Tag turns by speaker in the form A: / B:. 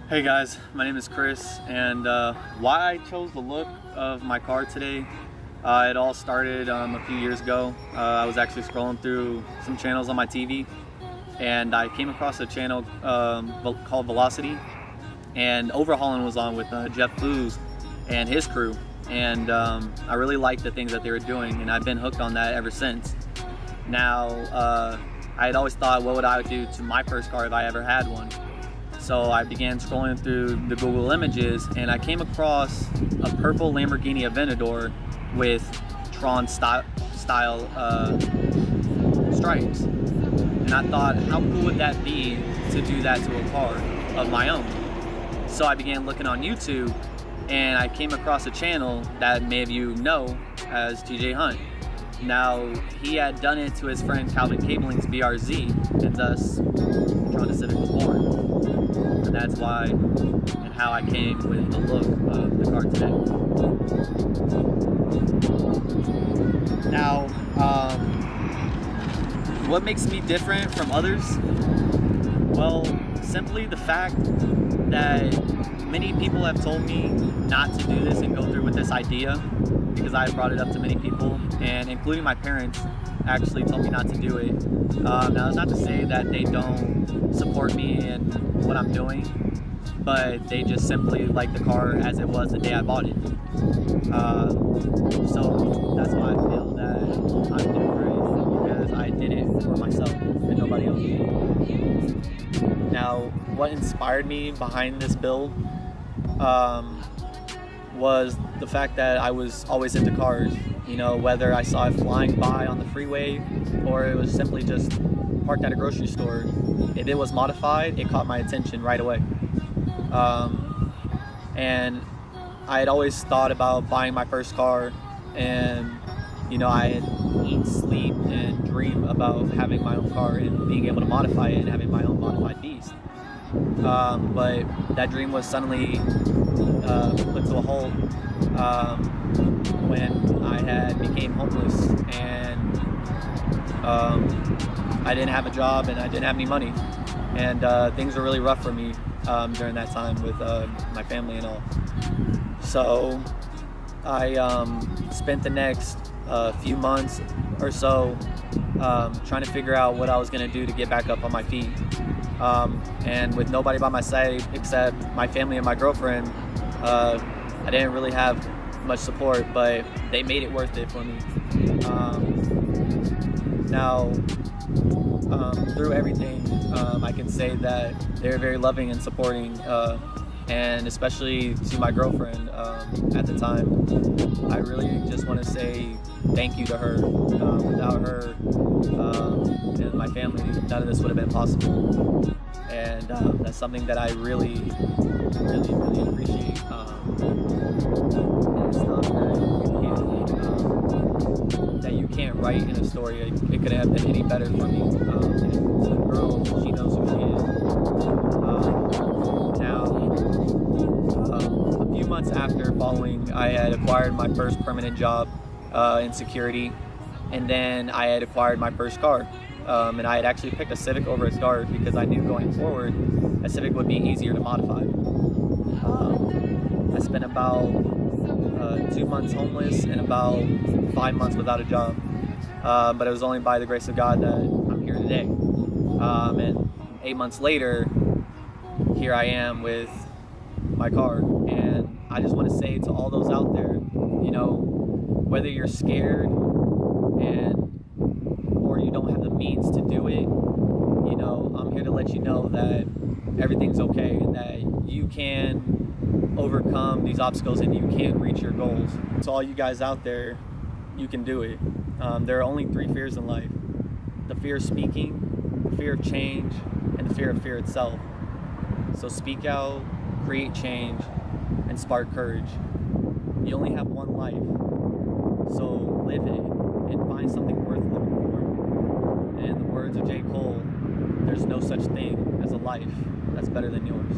A: Hey guys, my name is Chris, and why I chose the look of my car today, it all started a few years ago. I was actually scrolling through some channels on my TV, and I came across a channel called Velocity, and Overhauling was on with Jeff Booz and his crew, and I really liked the things that they were doing, and I've been hooked on that ever since. Now, I had always thought, what would I do to my first car if I ever had one? So I began scrolling through the Google images, and I came across a purple Lamborghini Aventador with Tron style stripes. And I thought, how cool would that be to do that to a car of my own? So I began looking on YouTube, and I came across a channel that many of you know as TJ Hunt. Now, he had done it to his friend Calvin Cabling's BRZ, and thus Tron Civic was born. And that's why and how I came with the look of the car today. Now, what makes me different from others? Well, simply the fact that many people have told me not to do this and go through with this idea, because I brought it up to many people, and including my parents actually told me not to do it. Now, that's not to say that they don't support me in what I'm doing, but they just simply like the car as it was the day I bought it. So that's why I feel that I'm different, because I did it for myself and nobody else. Now, what inspired me behind this build was the fact that I was always into cars. You know, whether I saw it flying by on the freeway or it was simply just parked at a grocery store, if it was modified, it caught my attention right away. And I had always thought about buying my first car, and you know, I had eat, sleep, and dream about having my own car and being able to modify it and having my own modified beast. But that dream was suddenly put to a halt when I had became homeless, and I didn't have a job and I didn't have any money, and things were really rough for me during that time with my family and all. So I spent the next few months or so trying to figure out what I was going to do to get back up on my feet. And with nobody by my side except my family and my girlfriend, I didn't really have much support, but they made it worth it for me. Now, through everything, I can say that they're very loving and supporting, and especially to my girlfriend at the time. I really just want to say thank you to her. Without her and my family, none of this would have been possible. And that's something that I really appreciate. And it's not that you can't write in a story. It could have been any better for me. And the girl, she knows who she is. Now, a few months after following, I had acquired my first permanent job in security, and then I had acquired my first car. And I had actually picked a Civic over a Dart because I knew going forward a Civic would be easier to modify. I spent about 2 months homeless and about 5 months without a job. But it was only by the grace of God that I'm here today. And 8 months later, here I am with my car. And I just want to say to all those out there, you know, whether you're scared or you don't have the means to do it, you know, I'm here to let you know that everything's okay and that you can overcome these obstacles and you can reach your goals. To all you guys out there, you can do it. There are only 3 fears in life: the fear of speaking, the fear of change, and the fear of fear itself. So speak out, create change, and spark courage. You only have one life, so live it and find something worth living for. And in the words of J. Cole, there's no such thing as a life that's better than yours.